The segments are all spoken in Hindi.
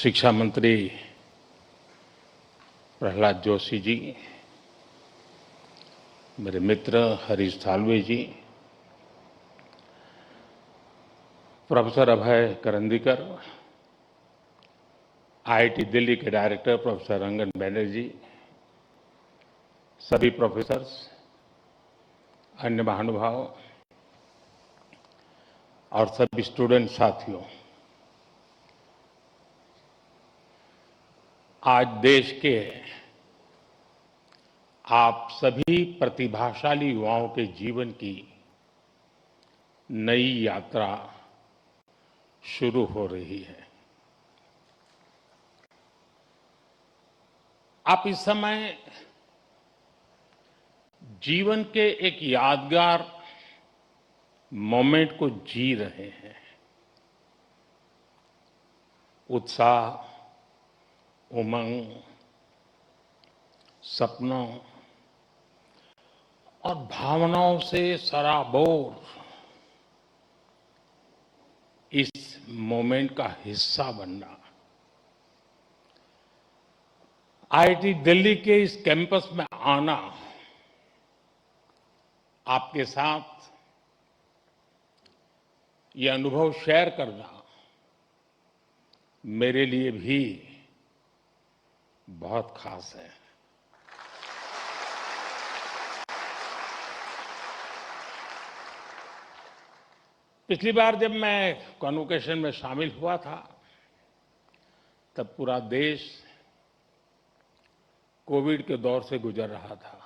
शिक्षा मंत्री प्रहलाद जोशी जी, मेरे मित्र हरीश साल्वे जी, प्रोफेसर अभय करंदीकर, आईआईटी दिल्ली के डायरेक्टर प्रोफेसर रंगन बैनर्जी, सभी प्रोफेसर्स, अन्य महानुभाव और सभी स्टूडेंट साथियों, आज देश के आप सभी प्रतिभाशाली युवाओं के जीवन की नई यात्रा शुरू हो रही है। आप इस समय जीवन के एक यादगार मोमेंट को जी रहे हैं। उत्साह, उमंग, सपनों और भावनाओं से सराबोर इस मोमेंट का हिस्सा बनना, आईआईटी दिल्ली के इस कैंपस में आना, आपके साथ ये अनुभव शेयर करना मेरे लिए भी बहुत खास है। पिछली बार जब मैं कॉन्वोकेशन में शामिल हुआ था, तब पूरा देश कोविड के दौर से गुजर रहा था।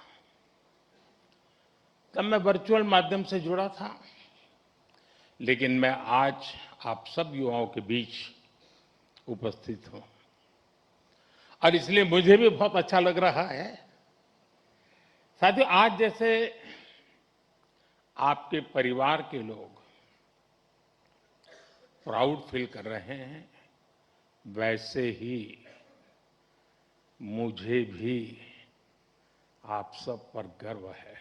तब मैं वर्चुअल माध्यम से जुड़ा था, लेकिन मैं आज आप सब युवाओं के बीच उपस्थित हूं और इसलिए मुझे भी बहुत अच्छा लग रहा है। साथियों, आज जैसे आपके परिवार के लोग प्राउड फील कर रहे हैं, वैसे ही मुझे भी आप सब पर गर्व है।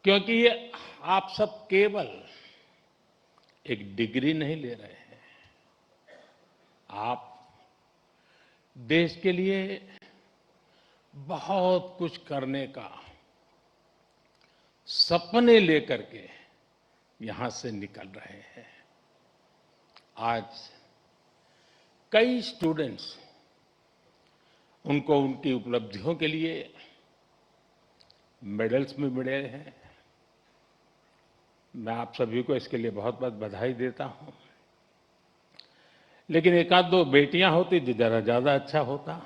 क्योंकि ये आप सब केवल एक डिग्री नहीं ले रहे हैं, आप देश के लिए बहुत कुछ करने का सपने लेकर के यहां से निकल रहे हैं। आज कई स्टूडेंट्स उनको उनकी उपलब्धियों के लिए मेडल्स भी मिले हैं। मैं आप सभी को इसके लिए बहुत बहुत बधाई देता हूं। लेकिन एक आध दो बेटियां होती तो जरा ज्यादा अच्छा होता।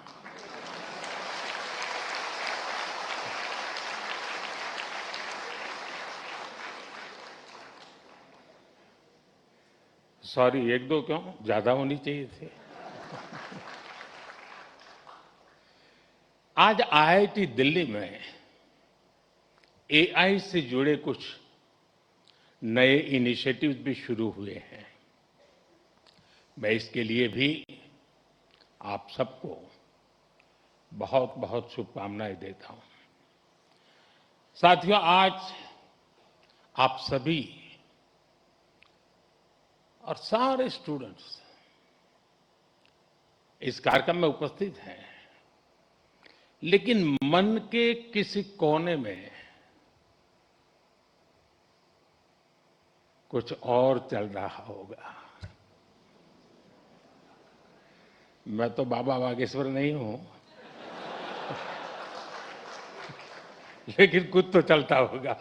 सॉरी, एक दो क्यों, ज्यादा होनी चाहिए थी। आज आईआईटी दिल्ली में एआई से जुड़े कुछ नए इनिशिएटिव्स भी शुरू हुए हैं। मैं इसके लिए भी आप सबको बहुत बहुत शुभकामनाएं देता हूं। साथियों, आज आप सभी और सारे स्टूडेंट्स इस कार्यक्रम में उपस्थित हैं, लेकिन मन के किसी कोने में कुछ और चल रहा होगा। मैं तो बाबा बागेश्वर नहीं हूं, लेकिन कुछ तो चलता होगा।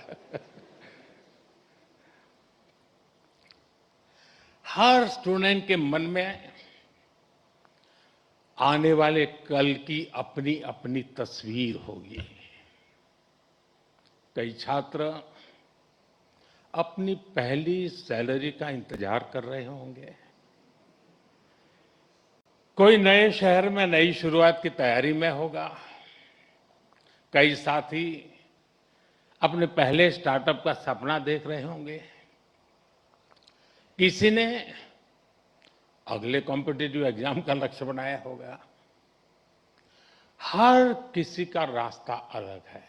हर स्टूडेंट के मन में आने वाले कल की अपनी अपनी तस्वीर होगी। कई छात्र अपनी पहली सैलरी का इंतजार कर रहे होंगे, कोई नए शहर में नई शुरुआत की तैयारी में होगा, कई साथी अपने पहले स्टार्टअप का सपना देख रहे होंगे, किसी ने अगले कॉम्पिटिटिव एग्जाम का लक्ष्य बनाया होगा। हर किसी का रास्ता अलग है,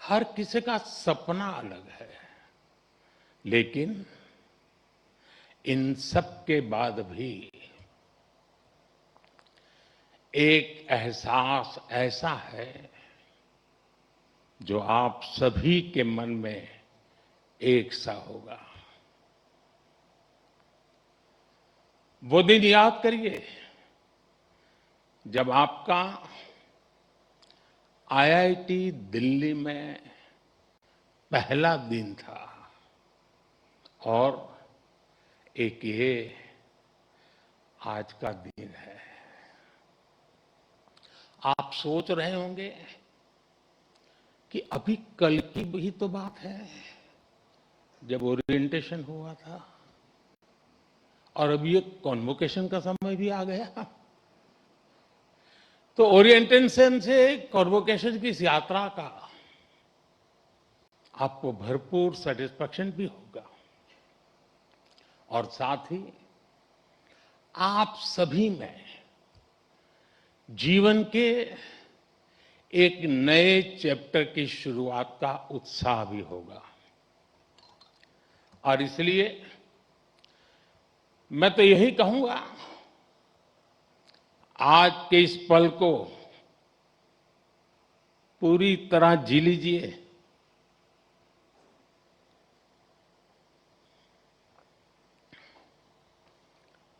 हर किसी का सपना अलग है, लेकिन इन सब के बाद भी एक एहसास ऐसा है जो आप सभी के मन में एक सा होगा। वो दिन याद करिए जब आपका आईआईटी दिल्ली में पहला दिन था और एक ये आज का दिन है। आप सोच रहे होंगे कि अभी कल की भी तो बात है जब ओरिएंटेशन हुआ था और अभी ये कॉन्वोकेशन का समय भी आ गया। तो ओरिएंटेशन से कॉन्वोकेशन की इस यात्रा का आपको भरपूर सेटिस्फैक्शन भी होगा और साथ ही आप सभी में जीवन के एक नए चैप्टर की शुरुआत का उत्साह भी होगा। और इसलिए मैं तो यही कहूंगा, आज के इस पल को पूरी तरह जी लीजिए।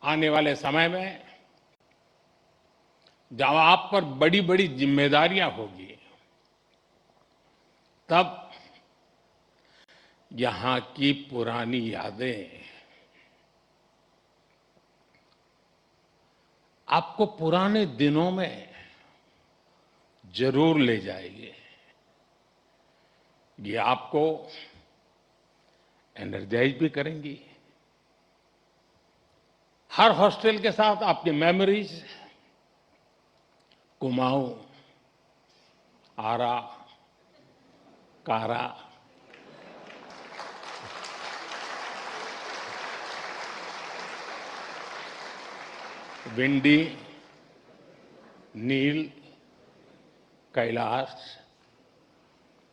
आने वाले समय में जब आप पर बड़ी बड़ी जिम्मेदारियां होगी, तब यहां की पुरानी यादें आपको पुराने दिनों में जरूर ले जाएगी। ये आपको एनर्जाइज भी करेंगी। हर हॉस्टल के साथ आपकी memories Kumaon, Ara, Kara, Vindy, Nil, Kailash,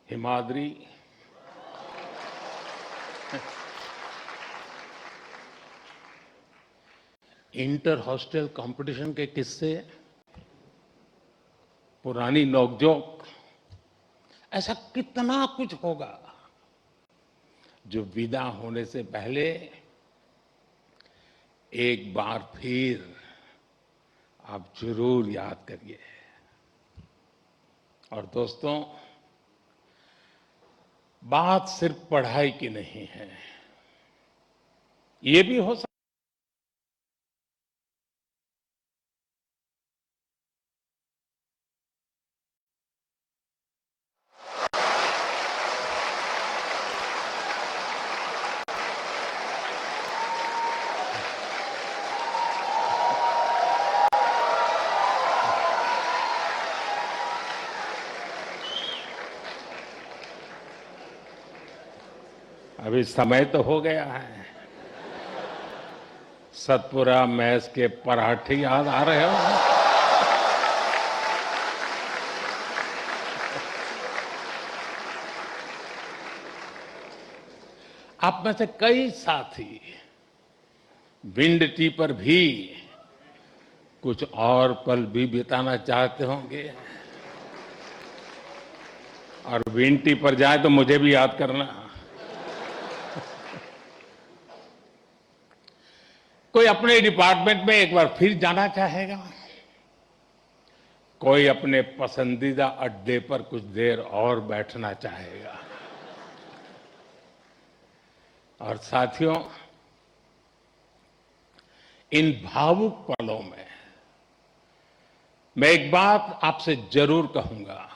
Himadri, inter hostel competition के किस्से, पुरानी नोकझोंक, ऐसा कितना कुछ होगा जो विदा होने से पहले एक बार फिर आप जरूर याद करिए। और दोस्तों, बात सिर्फ पढ़ाई की नहीं है, ये भी हो सकता अभी समय तो हो गया है। सतपुरा मैस के पराठे याद आ रहे हो? आप में से कई साथी विंड टी पर भी कुछ और पल भी बिताना चाहते होंगे, और विंड टी पर जाए तो मुझे भी याद करना। कोई अपने डिपार्टमेंट में एक बार फिर जाना चाहेगा, कोई अपने पसंदीदा अड्डे पर कुछ देर और बैठना चाहेगा। और साथियों, इन भावुक पलों में मैं एक बात आपसे जरूर कहूंगा।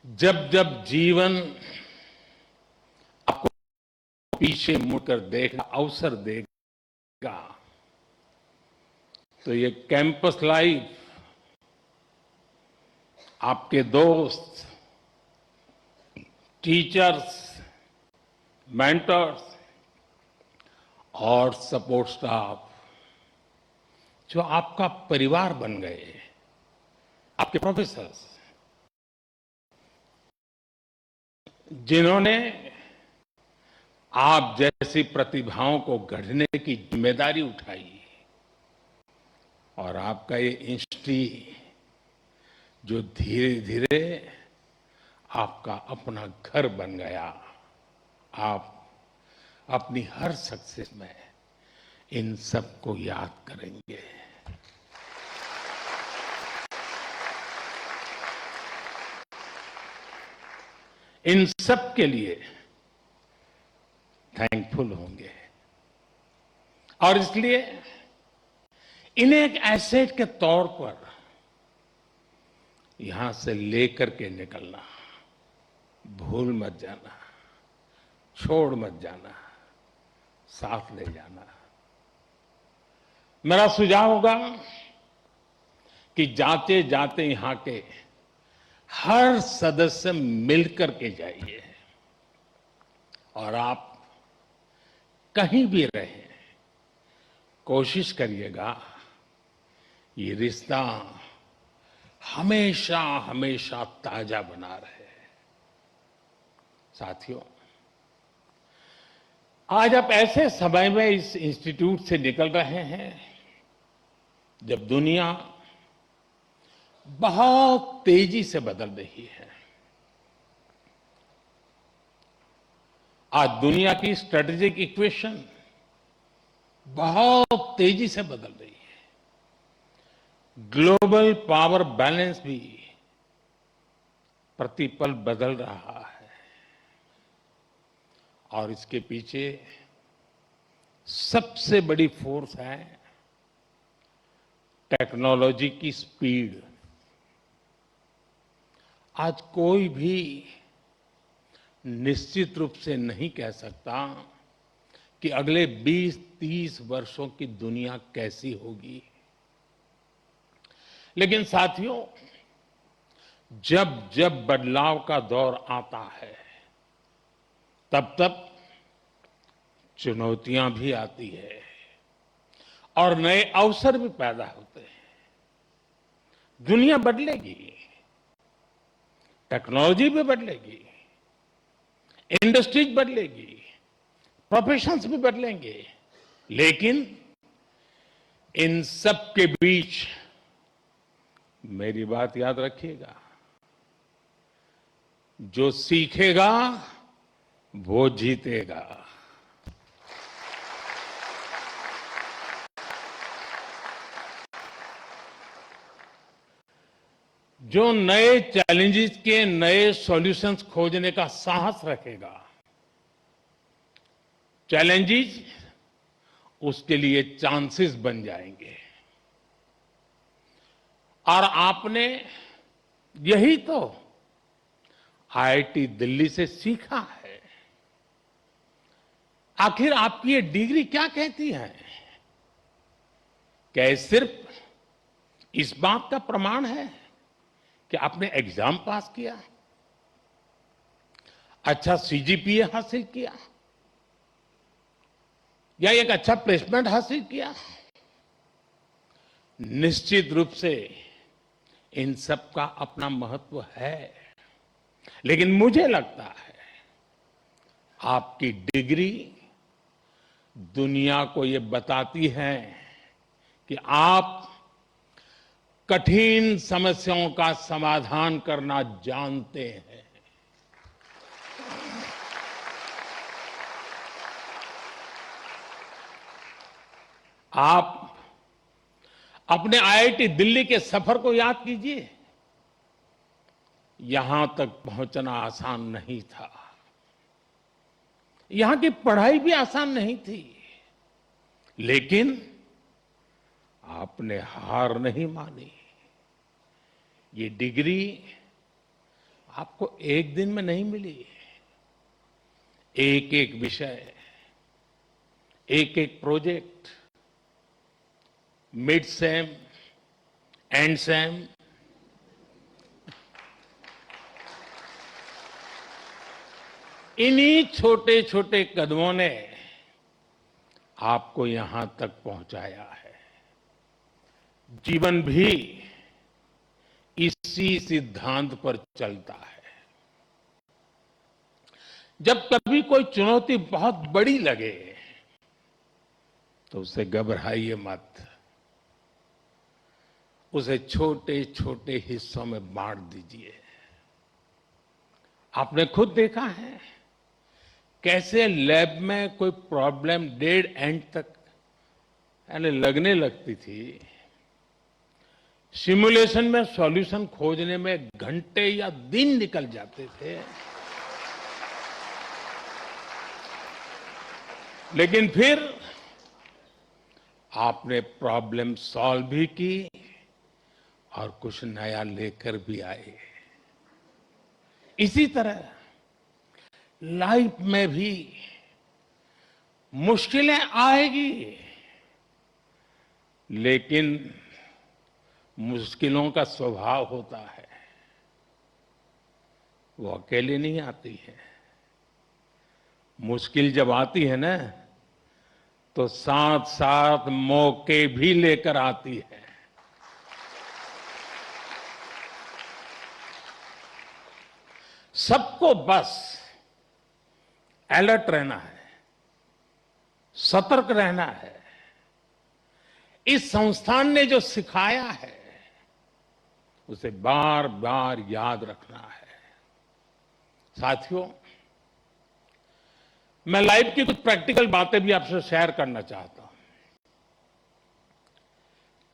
जब जब जीवन आपको पीछे मुड़कर देखने का अवसर देगा, तो ये कैंपस लाइफ आपके दोस्त, टीचर्स, मेंटर्स और सपोर्ट स्टाफ जो आपका परिवार बन गए, आपके प्रोफेसर्स, जिन्होंने आप जैसी प्रतिभाओं को गढ़ने की जिम्मेदारी उठाई और आपका ये इंस्टीट्यूट जो धीरे धीरे आपका अपना घर बन गया। आप अपनी हर सक्सेस में इन सबको याद करेंगे। इन सब के लिए थैंकफुल होंगे और इसलिए इन्हें एक एसेट के तौर पर यहां से लेकर के निकलना, भूल मत जाना, छोड़ मत जाना, साथ ले जाना। मेरा सुझाव होगा कि जाते जाते यहां के हर सदस्य मिलकर के जाइए और आप कहीं भी रहें, कोशिश करिएगा ये रिश्ता हमेशा हमेशा ताजा बना रहे। साथियों, आज आप ऐसे समय में इस इंस्टीट्यूट से निकल रहे हैं जब दुनिया बहुत तेजी से बदल रही है। आज दुनिया की स्ट्रेटेजिक इक्वेशन बहुत तेजी से बदल रही है। ग्लोबल पावर बैलेंस भी प्रतिपल बदल रहा है और इसके पीछे सबसे बड़ी फोर्स है टेक्नोलॉजी की स्पीड। आज कोई भी निश्चित रूप से नहीं कह सकता कि अगले 20-30 वर्षों की दुनिया कैसी होगी। लेकिन साथियों, जब जब बदलाव का दौर आता है तब तब चुनौतियां भी आती है और नए अवसर भी पैदा होते हैं। दुनिया बदलेगी, टेक्नोलॉजी भी बदलेगी, इंडस्ट्रीज बदलेगी, प्रोफेशंस भी बदलेंगे, लेकिन इन सब के बीच मेरी बात याद रखिएगा, जो सीखेगा वो जीतेगा। जो नए चैलेंजेस के नए सॉल्यूशंस खोजने का साहस रखेगा, चैलेंजेस उसके लिए चांसेस बन जाएंगे। और आपने यही तो आईआईटी दिल्ली से सीखा है। आखिर आपकी ये डिग्री क्या कहती है? क्या ये सिर्फ इस बात का प्रमाण है कि आपने एग्जाम पास किया, अच्छा सीजीपीए हासिल किया या एक अच्छा प्लेसमेंट हासिल किया? निश्चित रूप से इन सब का अपना महत्व है, लेकिन मुझे लगता है आपकी डिग्री दुनिया को ये बताती है कि आप कठिन समस्याओं का समाधान करना जानते हैं। आप अपने आईआईटी दिल्ली के सफर को याद कीजिए। यहां तक पहुंचना आसान नहीं था, यहां की पढ़ाई भी आसान नहीं थी, लेकिन आपने हार नहीं मानी। ये डिग्री आपको एक दिन में नहीं मिली। एक एक विषय, एक एक project, mid sem, and same, इन्हीं छोटे छोटे कदमों ने आपको यहां तक पहुंचाया है। जीवन भी इसी सिद्धांत पर चलता है। जब कभी कोई चुनौती बहुत बड़ी लगे तो उसे घबराइए मत, उसे छोटे छोटे हिस्सों में बांट दीजिए। आपने खुद देखा है कैसे लैब में कोई प्रॉब्लम डेड एंड तक यानी लगने लगती थी, सिमुलेशन में सॉल्यूशन खोजने में घंटे या दिन निकल जाते थे, लेकिन फिर आपने प्रॉब्लम सॉल्व भी की और कुछ नया लेकर भी आए। इसी तरह लाइफ में भी मुश्किलें आएगी, लेकिन मुश्किलों का स्वभाव होता है, वो अकेले नहीं आती है। मुश्किल जब आती है ना, तो साथ साथ मौके भी लेकर आती है। सबको बस अलर्ट रहना है, सतर्क रहना है। इस संस्थान ने जो सिखाया है उसे बार बार याद रखना है। साथियों, मैं लाइफ की कुछ प्रैक्टिकल बातें भी आपसे शेयर करना चाहता हूं।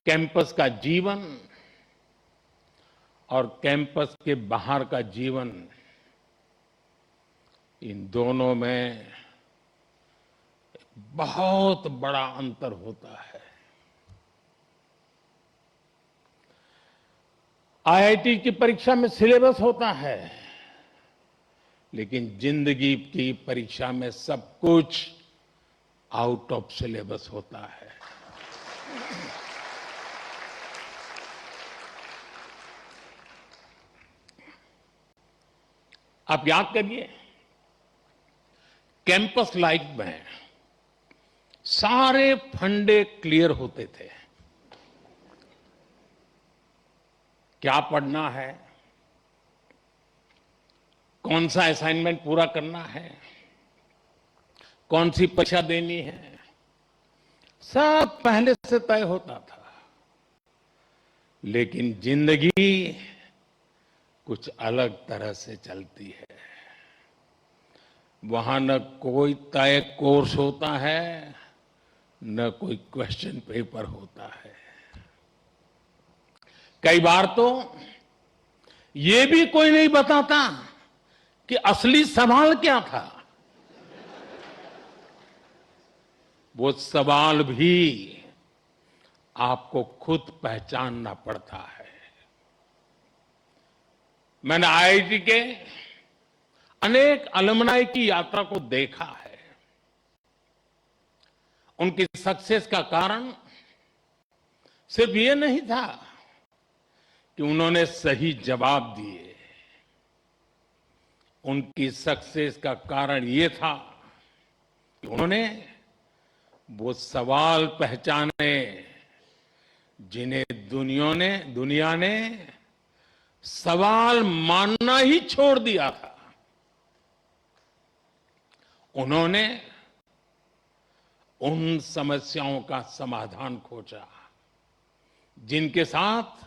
कैंपस का जीवन और कैंपस के बाहर का जीवन, इन दोनों में बहुत बड़ा अंतर होता है। आईआईटी की परीक्षा में सिलेबस होता है, लेकिन जिंदगी की परीक्षा में सब कुछ आउट ऑफ सिलेबस होता है। आप याद करिए, कैंपस लाइफ में सारे फंडे क्लियर होते थे। क्या पढ़ना है, कौन सा असाइनमेंट पूरा करना है, कौन सी परीक्षा देनी है, सब पहले से तय होता था। लेकिन जिंदगी कुछ अलग तरह से चलती है। वहां न कोई तय कोर्स होता है, न कोई क्वेश्चन पेपर होता है। कई बार तो ये भी कोई नहीं बताता कि असली सवाल क्या था। वो सवाल भी आपको खुद पहचानना पड़ता है। मैंने आईआईटी के अनेक अलुमनाई की यात्रा को देखा है। उनकी सक्सेस का कारण सिर्फ ये नहीं था कि उन्होंने सही जवाब दिए। उनकी सक्सेस का कारण ये था कि उन्होंने वो सवाल पहचाने जिन्हें दुनिया ने सवाल मानना ही छोड़ दिया था। उन्होंने उन समस्याओं का समाधान खोजा जिनके साथ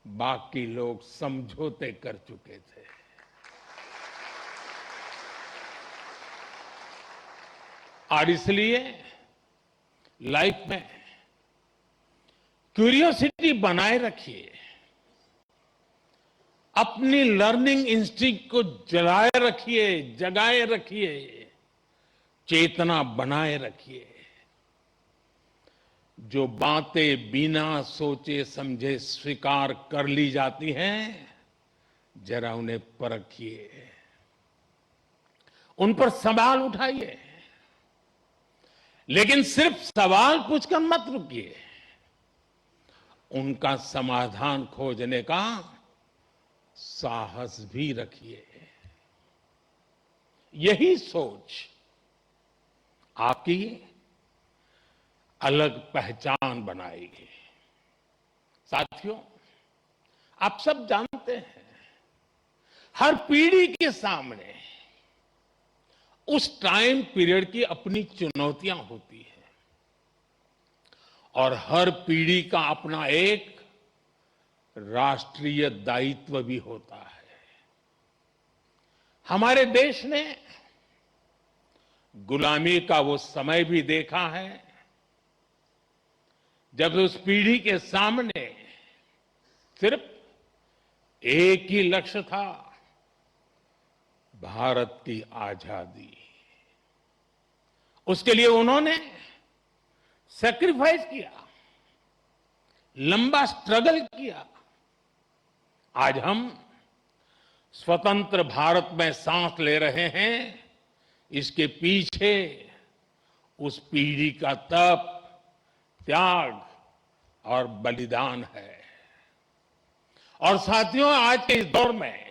बाकी लोग समझौते कर चुके थे। और इसलिए लाइफ में क्यूरियोसिटी बनाए रखिए, अपनी लर्निंग इंस्टिंक्ट को जगाए रखिए, चेतना बनाए रखिए। जो बातें बिना सोचे समझे स्वीकार कर ली जाती हैं, जरा उन्हें परखिए, उन पर सवाल उठाइए, लेकिन सिर्फ सवाल पूछकर मत रुकिए, उनका समाधान खोजने का साहस भी रखिए। यही सोच आपकी अलग पहचान बनाएगी। साथियों, आप सब जानते हैं, हर पीढ़ी के सामने उस टाइम पीरियड की अपनी चुनौतियां होती हैं और हर पीढ़ी का अपना एक राष्ट्रीय दायित्व भी होता है। हमारे देश ने गुलामी का वो समय भी देखा है जब उस पीढ़ी के सामने सिर्फ एक ही लक्ष्य था, भारत की आजादी। उसके लिए उन्होंने सैक्रिफाइस किया, लंबा स्ट्रगल किया। आज हम स्वतंत्र भारत में सांस ले रहे हैं, इसके पीछे उस पीढ़ी का तप, त्याग और बलिदान है। और साथियों, आज के इस दौर में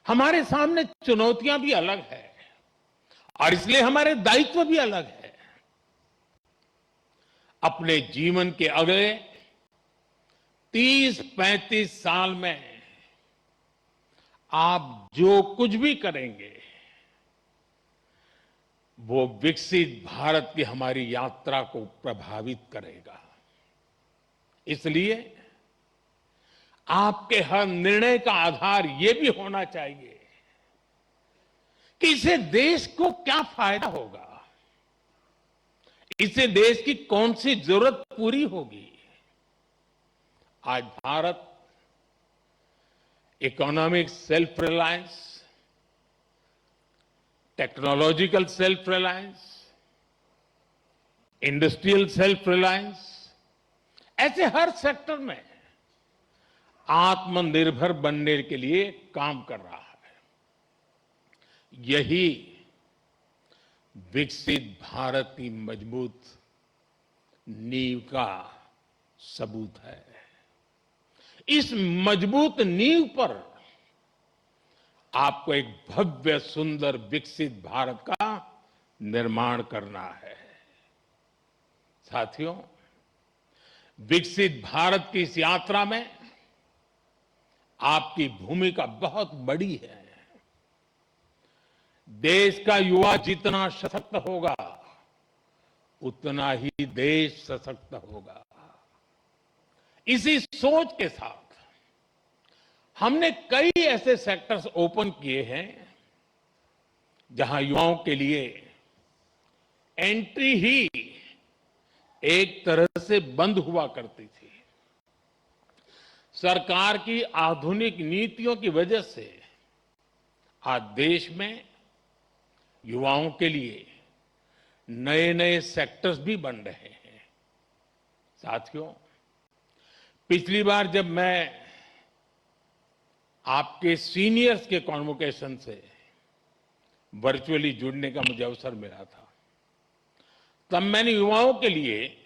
हमारे सामने चुनौतियां भी अलग है और इसलिए हमारे दायित्व भी अलग है। अपने जीवन के अगले 30-35 साल में आप जो कुछ भी करेंगे वो विकसित भारत की हमारी यात्रा को प्रभावित करेगा। इसलिए आपके हर निर्णय का आधार ये भी होना चाहिए कि इससे देश को क्या फायदा होगा, इससे देश की कौन सी जरूरत पूरी होगी। आज Bharat economic self reliance, technological self reliance, industrial self reliance, ऐसे हर सेक्टर में आत्मनिर्भर बनने के लिए काम कर रहा है। यही विकसित भारत की मजबूत नींव का सबूत है। इस मजबूत नींव पर आपको एक भव्य, सुंदर, विकसित भारत का निर्माण करना है। साथियों, विकसित भारत की इस यात्रा में आपकी भूमिका बहुत बड़ी है। देश का युवा जितना सशक्त होगा, उतना ही देश सशक्त होगा। इसी सोच के साथ हमने कई ऐसे सेक्टर्स ओपन किए हैं जहां युवाओं के लिए एंट्री ही एक तरह से बंद हुआ करती थी। सरकार की आधुनिक नीतियों की वजह से आज देश में युवाओं के लिए नए नए सेक्टर्स भी बन रहे हैं। साथियों, पिछली बार जब मैं आपके सीनियर्स के कॉन्वोकेशन से वर्चुअली जुड़ने का मुझे अवसर मिला था, तब मैंने युवाओं के लिए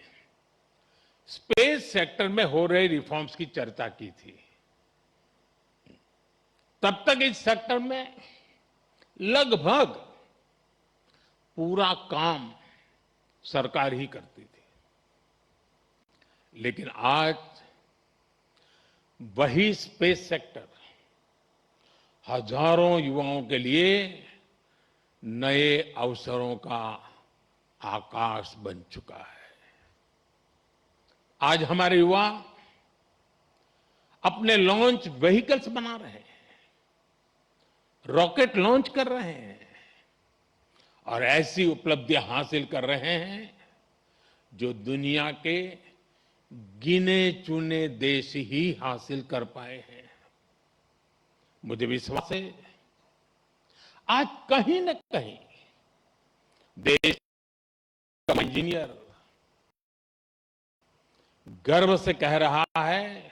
स्पेस सेक्टर में हो रहे रिफॉर्म्स की चर्चा की थी। तब तक इस सेक्टर में लगभग पूरा काम सरकार ही करती थी, लेकिन आज वही स्पेस सेक्टर हजारों युवाओं के लिए नए अवसरों का आकाश बन चुका है। आज हमारे युवा अपने लॉन्च व्हीकल्स बना रहे हैं, रॉकेट लॉन्च कर रहे हैं और ऐसी उपलब्धियां हासिल कर रहे हैं जो दुनिया के गिने चुने देश ही हासिल कर पाए हैं। मुझे विश्वास है आज कहीं न कहीं देश का इंजीनियर गर्व से कह रहा है,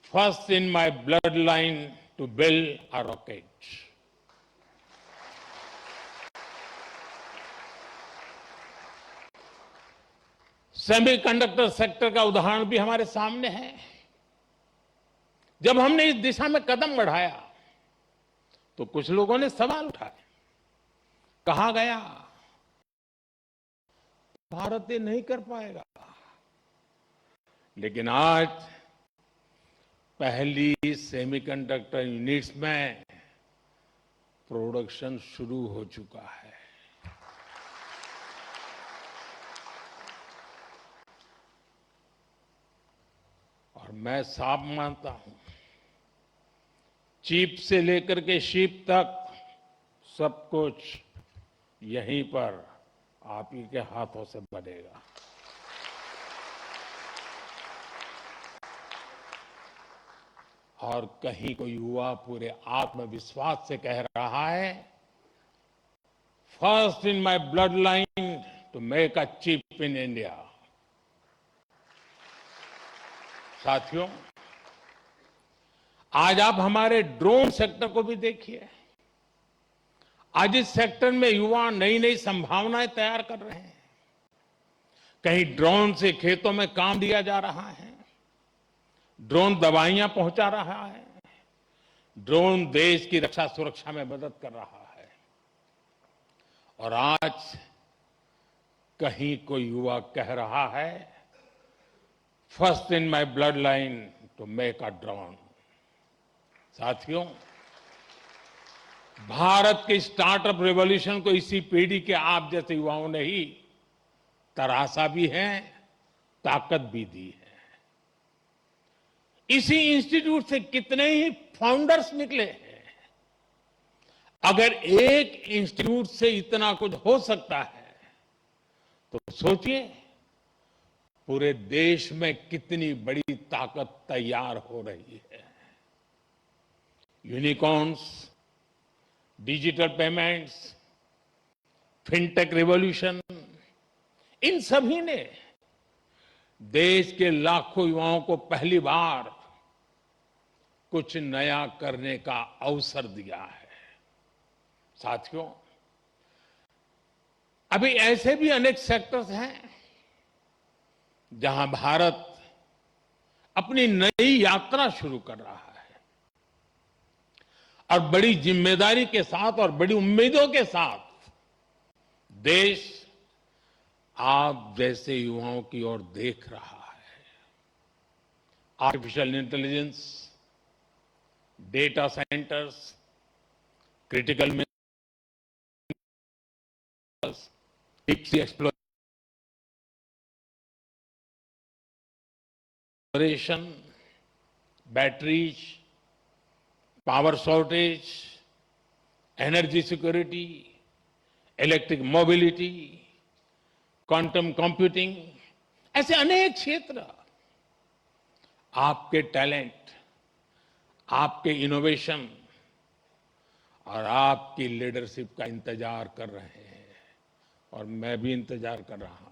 first in my bloodline to build a rocket. Semiconductor sector का उदाहरण भी हमारे सामने है। जब हमने इस दिशा में कदम बढ़ाया तो कुछ लोगों ने सवाल उठाए, कहा गया भारत ये नहीं कर पाएगा। लेकिन आज पहली सेमीकंडक्टर यूनिट्स में प्रोडक्शन शुरू हो चुका है। और मैं साफ मानता हूं, चिप से लेकर के शिप तक सब कुछ यहीं पर आप ही के हाथों से बनेगा। और कहीं कोई युवा पूरे आत्मविश्वास से कह रहा है, first in my bloodline to make a chip in India. साथियों, आज आप हमारे ड्रोन सेक्टर को भी देखिए। आज इस सेक्टर में युवा नई नई संभावनाएं तैयार कर रहे हैं। कहीं ड्रोन से खेतों में काम दिया जा रहा है, ड्रोन दवाइयां पहुंचा रहा है, ड्रोन देश की रक्षा सुरक्षा में मदद कर रहा है। और आज कहीं कोई युवा कह रहा है, first in my bloodline to make a drone. साथियों, भारत के स्टार्टअप रेवोल्यूशन को इसी पीढ़ी के आप जैसे युवाओं ने ही तराशा भी है, ताकत भी दी है। इसी इंस्टीट्यूट से कितने ही फाउंडर्स निकले हैं। अगर एक इंस्टीट्यूट से इतना कुछ हो सकता है, तो सोचिए पूरे देश में कितनी बड़ी ताकत तैयार हो रही है। Unicorns, digital payments, fintech revolution, इन सभी ने देश के लाखों युवाओं को पहली बार कुछ नया करने का अवसर दिया है। साथियों, अभी ऐसे भी अनेक सेक्टर्स हैं जहां भारत अपनी नई यात्रा शुरू कर रहा है और बड़ी जिम्मेदारी के साथ और बड़ी उम्मीदों के साथ देश आप जैसे युवाओं की ओर देख रहा है। Artificial intelligence, data centres, critical minerals, deep sea exploration, batteries, power shortage, energy security, electric mobility, quantum computing, ऐसे अनेक क्षेत्र आपके टैलेंट, आपके इनोवेशन और आपकी लीडरशिप का इंतजार कर रहे हैं। और मैं भी इंतजार कर रहा हूं।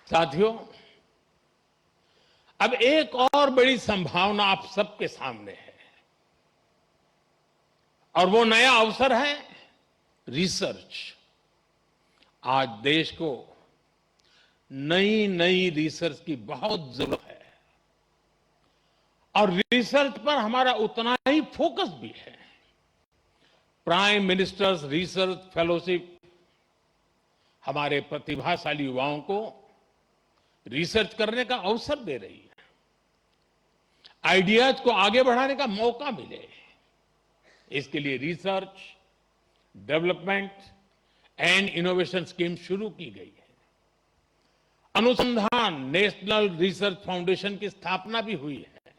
साथियों, अब एक और बड़ी संभावना आप सबके सामने है और वो नया अवसर है रिसर्च। आज देश को नई नई रिसर्च की बहुत जरूरत है और रिसर्च पर हमारा उतना ही फोकस भी है। प्राइम मिनिस्टर्स रिसर्च फेलोशिप हमारे प्रतिभाशाली युवाओं को रिसर्च करने का अवसर दे रही है, आइडियाज को आगे बढ़ाने का मौका मिले, इसके लिए research, development and innovation scheme शुरू की गई है। अनुसंधान नेशनल रिसर्च फाउंडेशन की स्थापना भी हुई है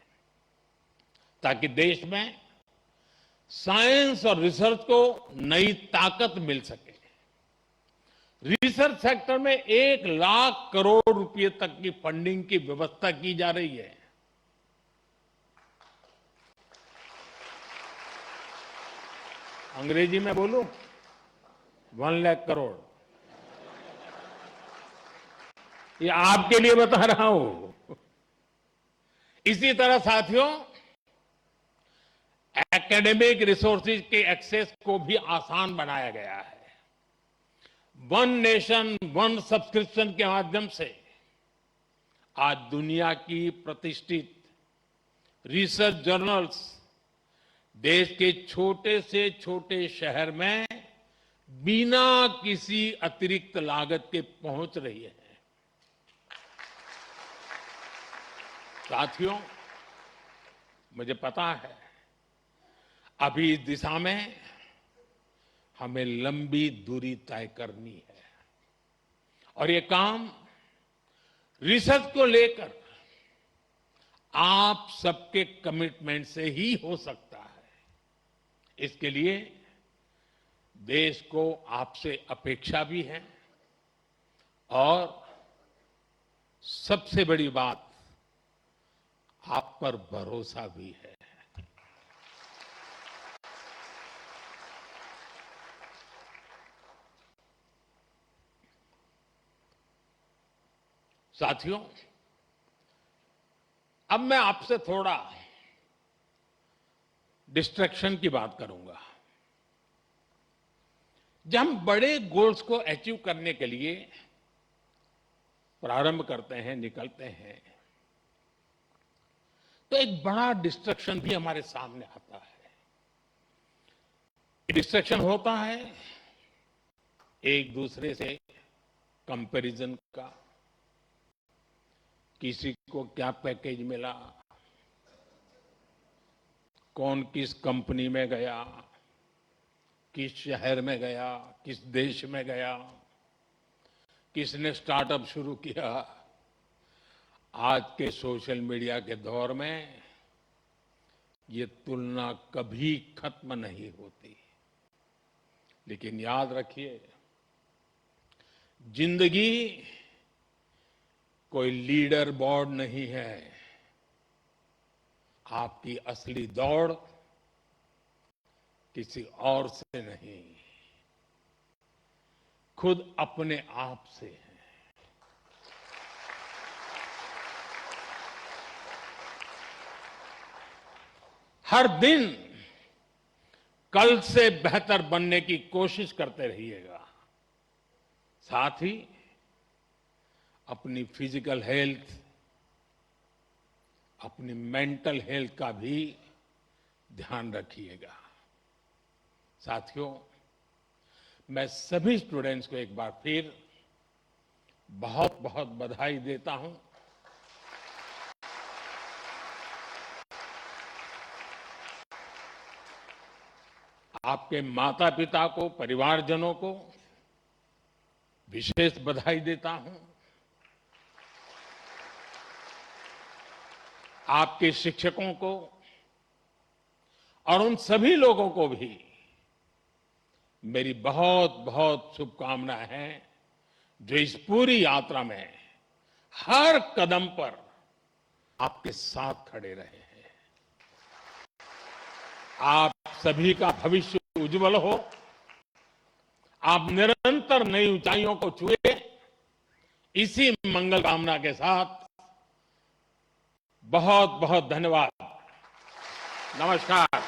ताकि देश में साइंस और रिसर्च को नई ताकत मिल सके। रिसर्च सेक्टर में 1 लाख करोड़ रुपए तक की फंडिंग की व्यवस्था की जा रही है। अंग्रेजी में बोलूं, 1 लाख करोड़। ये आपके लिए बता रहा हूं। इसी तरह साथियों, एकेडमिक रिसोर्सेज के एक्सेस को भी आसान बनाया गया है। वन नेशन वन सब्सक्रिप्शन के माध्यम से आज दुनिया की प्रतिष्ठित रिसर्च जर्नल्स देश के छोटे से छोटे शहर में बिना किसी अतिरिक्त लागत के पहुंच रही है। साथियों, मुझे पता है अभी इस दिशा में हमें लंबी दूरी तय करनी है और ये काम रिसर्च को लेकर आप सबके कमिटमेंट से ही हो सकता है। इसके लिए देश को आपसे अपेक्षा भी है और सबसे बड़ी बात, आप पर भरोसा भी है। साथियों, अब मैं आपसे थोड़ा डिस्ट्रैक्शन की बात करूंगा। जब हम बड़े गोल्स को अचीव करने के लिए प्रारंभ करते हैं, निकलते हैं, तो एक बड़ा डिस्ट्रैक्शन भी हमारे सामने आता है। डिस्ट्रैक्शन होता है एक दूसरे से कंपैरिजन का, किसी को क्या पैकेज मिला, कौन किस कंपनी में गया, किस शहर में गया, किस देश में गया, किसने स्टार्टअप शुरू किया। आज के सोशल मीडिया के दौर में ये तुलना कभी खत्म नहीं होती। लेकिन याद रखिए, जिंदगी कोई लीडर बोर्ड नहीं है। आपकी असली दौड़ किसी और से नहीं, खुद अपने आप से है। हर दिन कल से बेहतर बनने की कोशिश करते रहिएगा। साथ ही अपनी फिजिकल हेल्थ, अपनी मेंटल हेल्थ का भी ध्यान रखिएगा। साथियों, मैं सभी स्टूडेंट्स को एक बार फिर बहुत बहुत बधाई देता हूं। आपके माता पिता को, परिवारजनों को विशेष बधाई देता हूं। आपके शिक्षकों को और उन सभी लोगों को भी मेरी बहुत बहुत शुभकामनाएं हैं, जो इस पूरी यात्रा में हर कदम पर आपके साथ खड़े रहे हैं। आप सभी का भविष्य उज्जवल हो, आप निरंतर नई ऊंचाइयों को छुए, इसी मंगल कामना के साथ बहुत बहुत धन्यवाद। नमस्कार।